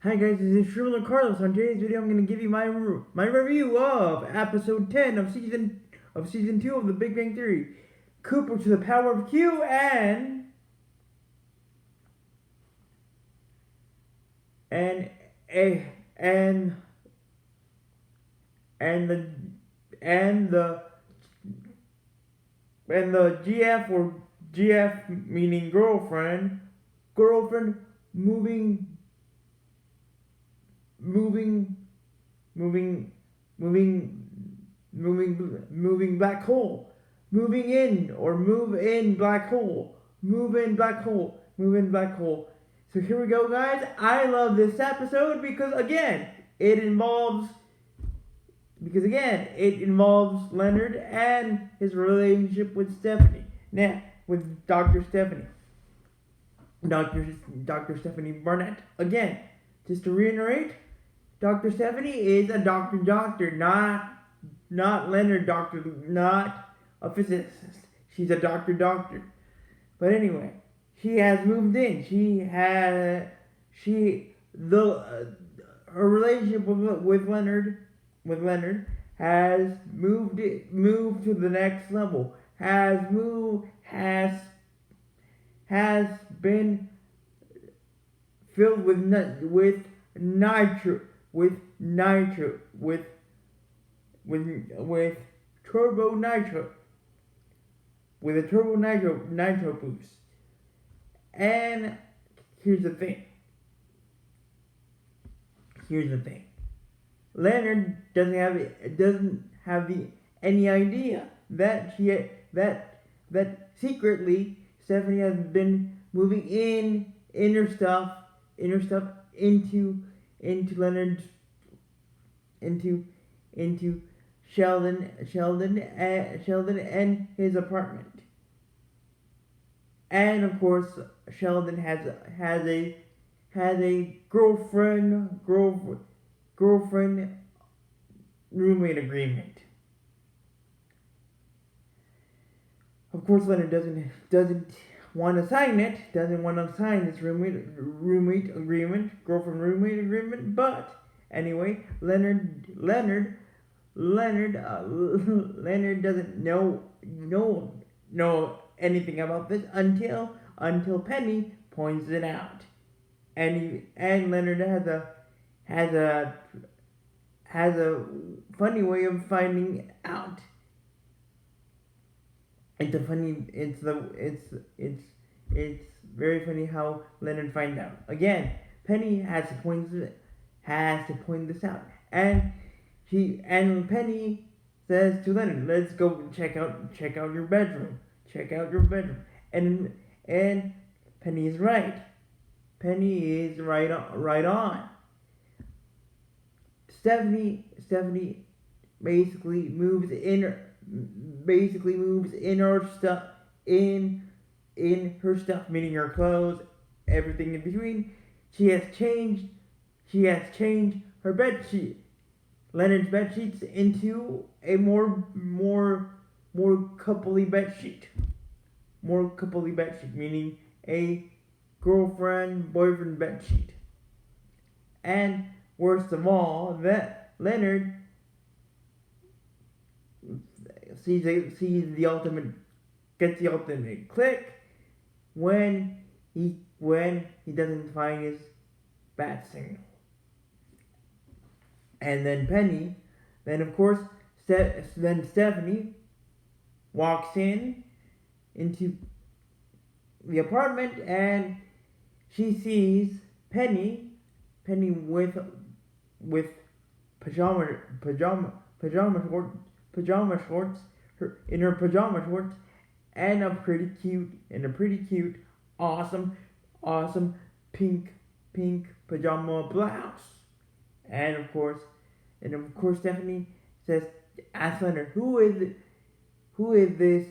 Hi guys, this is Sheldon Carlos. On today's video, I'm going to give you my review of episode 10 of season 2 of The Big Bang Theory. Cooper to the power of Q and a and the and the and the GF, or GF meaning girlfriend moving moving moving moving moving black hole, moving in, or move in black hole, move in black hole, move in black hole. So here we go, guys. I love this episode because it involves Leonard and his relationship with Stephanie. Now, with Dr. Stephanie. Dr. Stephanie Barnett. Again, just to reiterate, Dr. Stephanie is a doctor, not Leonard doctor, not a physicist. She's a doctor. But anyway, she has moved in. Her relationship with Leonard has moved to the next level. Has been filled with turbo nitro, with a turbo nitro boost. And here's the thing. Leonard doesn't have any idea that secretly Stephanie has been moving inner stuff into Leonard's into Sheldon and his apartment. And of course, Sheldon has a girlfriend roommate agreement. Of course, Leonard doesn't want to sign this roommate agreement, girlfriend roommate agreement. But anyway, Leonard doesn't know anything about this until Penny points it out, and Leonard has a funny way of finding out. It's very funny how Leonard finds out. Again, Penny has to point this out, and Penny says to Leonard, "Let's go check out your bedroom. And Penny is right. Right on. Stephanie basically moves in her stuff, meaning her clothes, everything in between. She has changed her bed sheet, Leonard's bed sheets, into a more coupley bed sheet. Meaning a girlfriend-boyfriend bed sheet. And worst of all, that Leonard gets the ultimate click when he doesn't find his bat signal. And then Stephanie walks into the apartment, and she sees Penny with pajama shorts, in her pajama shorts, and a pretty cute, awesome pink pajama blouse. And of course, Stephanie asks Leonard, who is this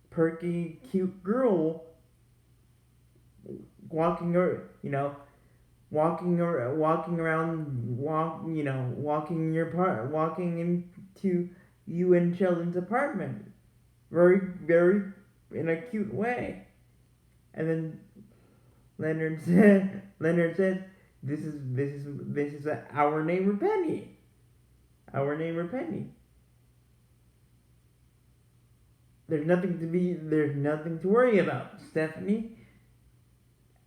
perky, cute girl walking into you and Sheldon's apartment, very in a cute way. And then Leonard says, this is our neighbor Penny. Our neighbor Penny. There's nothing to worry about, Stephanie.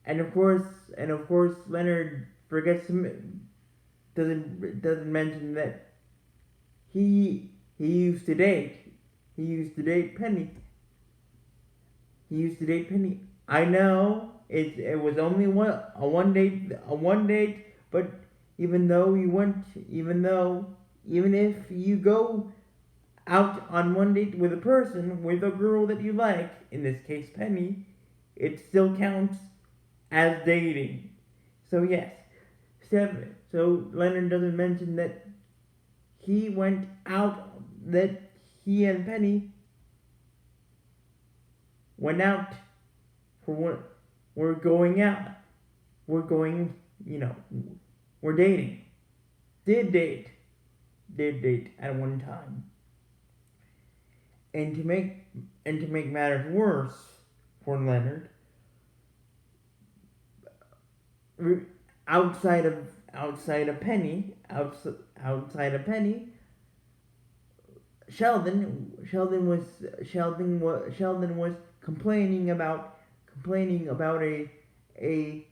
And of course, Leonard forgets to doesn't mention that he used to date. He used to date Penny. He used to date Penny. I know it was only one date, but even if you go out on one date with a girl that you like, in this case Penny, it still counts as dating. So yes, so Leonard doesn't mention that he went out, that he and Penny went out for what, we're going out. We're going, we're dating. Did date at one time. And to make matters worse for Leonard, outside of Penny, Sheldon was complaining about a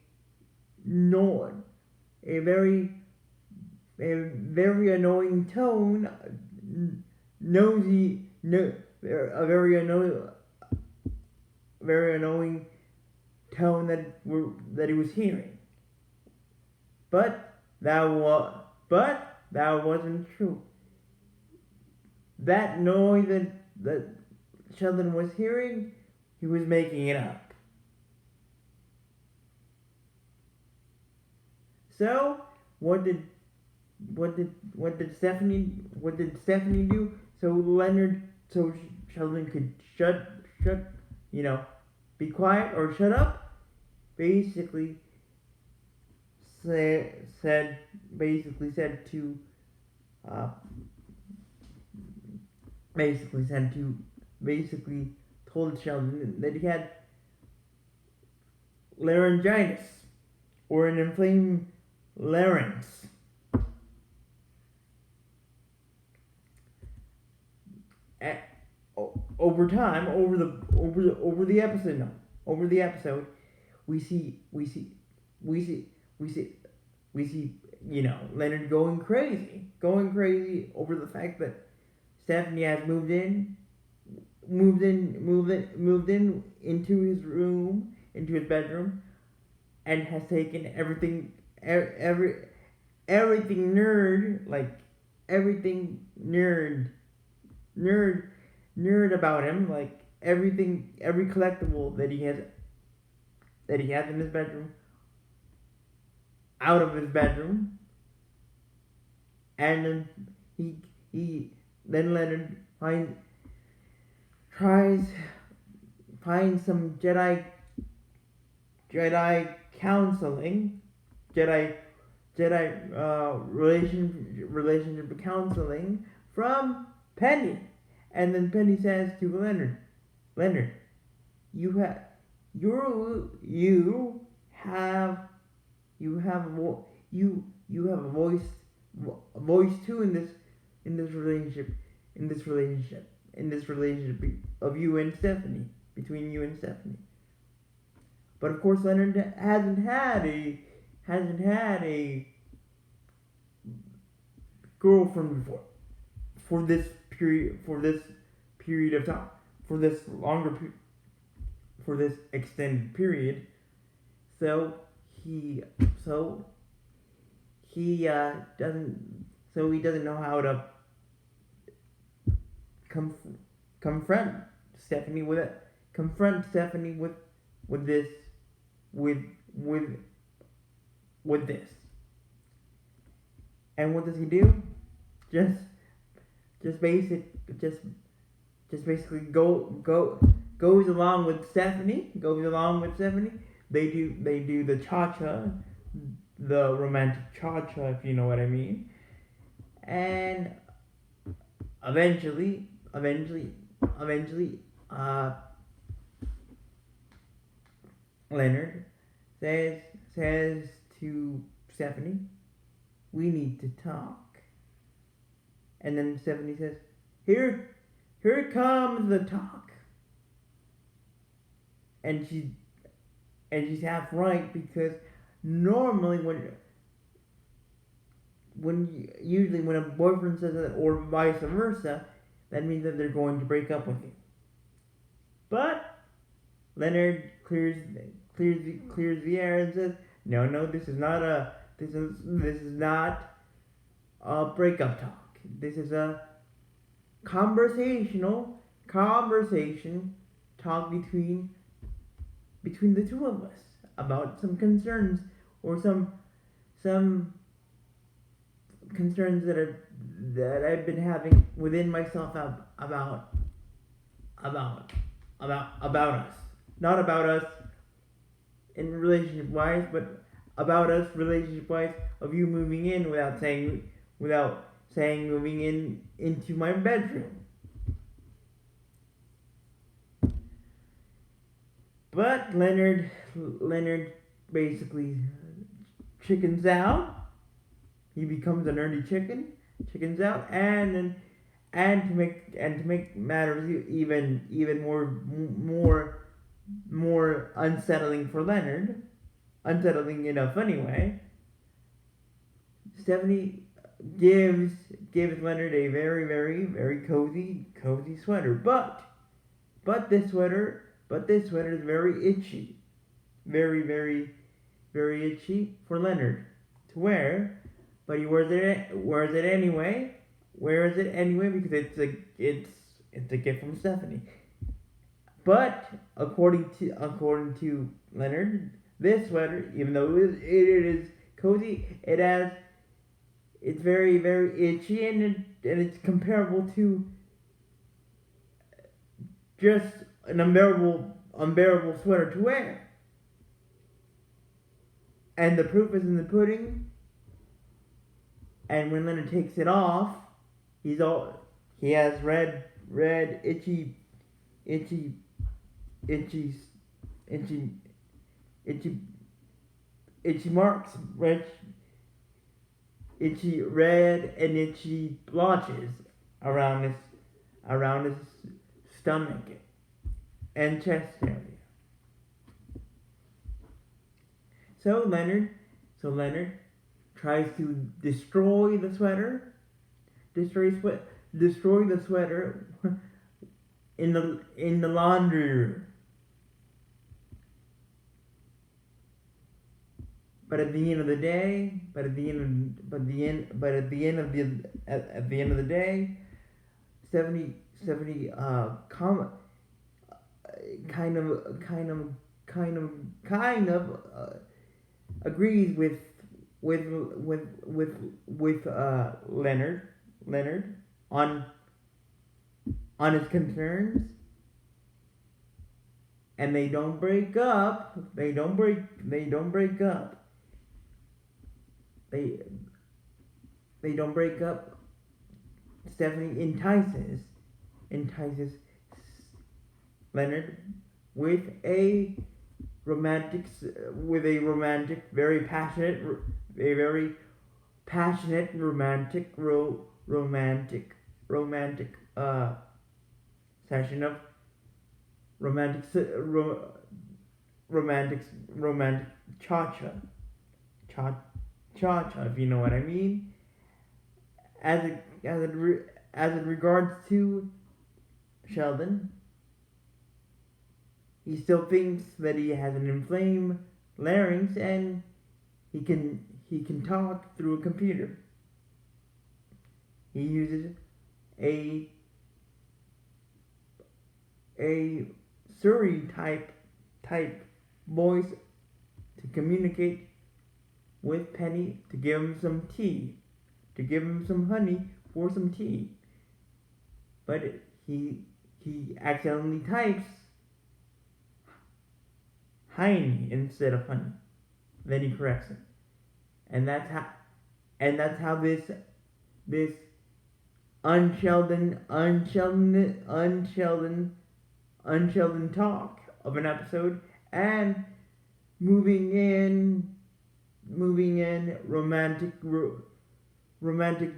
very annoying tone, a very annoying tone that he was hearing. But that wasn't true. That noise that Sheldon was hearing, he was making it up. So what did Stephanie do? So Sheldon could be quiet or shut up. Basically told Sheldon that he had laryngitis, or an inflamed larynx. Over the episode, we see Leonard going crazy over the fact that Stephanie has moved in into his room, into his bedroom, and has taken everything nerd about him, like every collectible that he has in his bedroom, out of his bedroom. And then Leonard finds some Jedi counseling, relationship counseling from Penny. And then Penny says to Leonard, you have a voice too in this relationship of you and Stephanie, between you and Stephanie. But of course, Leonard hasn't had a girlfriend before for this period of time, for this extended period. So he doesn't know how to confront Stephanie with this. And what does he do? Just basically goes along with Stephanie. They do the cha-cha, the romantic cha-cha, if you know what I mean. And eventually, Leonard says to Stephanie, we need to talk. And then Stephanie says, here comes the talk. And she's half right, because normally usually when a boyfriend says that, or vice versa, that means that they're going to break up with you. But Leonard clears the air and says, no, this is not a breakup talk. This is a conversation talk between the two of us about some concerns, or some concerns that I've been having within myself about us. Not about us in relationship wise, but about us relationship wise, of you moving in without saying moving into my bedroom. But Leonard basically chickens out. He becomes a nerdy chickens out, and to make matters even more unsettling for Leonard, unsettling in a funny way, Stephanie gives Leonard a very, very, very cozy sweater. But this sweater is very itchy. Very, very, very itchy for Leonard to wear. But he wears it anyway. Wears it anyway because it's a gift from Stephanie. But according to Leonard, this sweater, even though it is cozy, it's very, very itchy, and it's comparable to just an unbearable sweater to wear. And the proof is in the pudding. And when Leonard takes it off, he has red itchy marks, red and itchy blotches around his stomach and chest area. So Leonard tries to destroy the sweater in the laundry room. But at the end of the day, Stephanie kind of agrees with Leonard on his concerns, and they don't break up. They don't break up. Stephanie entices Leonard with a romantic, very passionate romantic session of romantic cha-cha, if you know what I mean. As it regards to Sheldon, he still thinks that he has an inflamed larynx and he can talk through a computer. He uses a Siri type voice to communicate with Penny, to give him some tea, to give him some honey for some tea. But he accidentally types honey instead of honey. Then he corrects it, and that's how this unsheldon talk of an episode, and moving in moving in romantic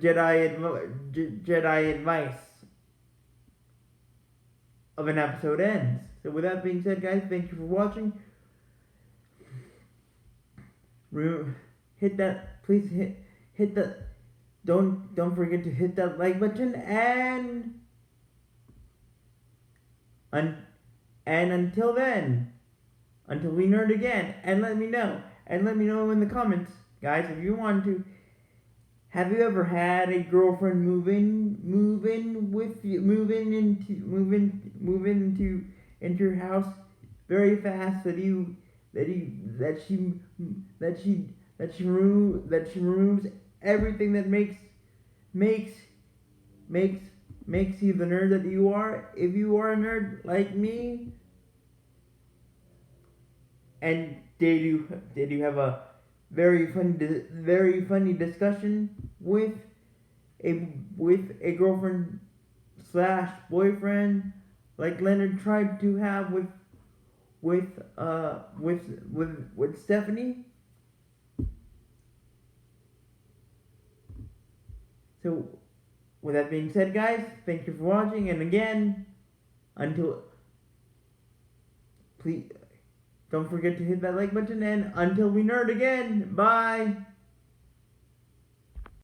Jedi advice of an episode ends. So with that being said, guys, thank you for watching. Hit that, please hit the, don't forget to hit that like button, and until then, until we nerd again, and let me know in the comments, guys, if you want to. Have you ever had a girlfriend move into your house very fast that she removes everything that makes you the nerd that you are? If you are a nerd like me, and did you have a very funny discussion with a girlfriend / boyfriend like Leonard tried to have with Stephanie? So with that being said, guys, thank you for watching, and again, please don't forget to hit that like button, and until we nerd again, bye!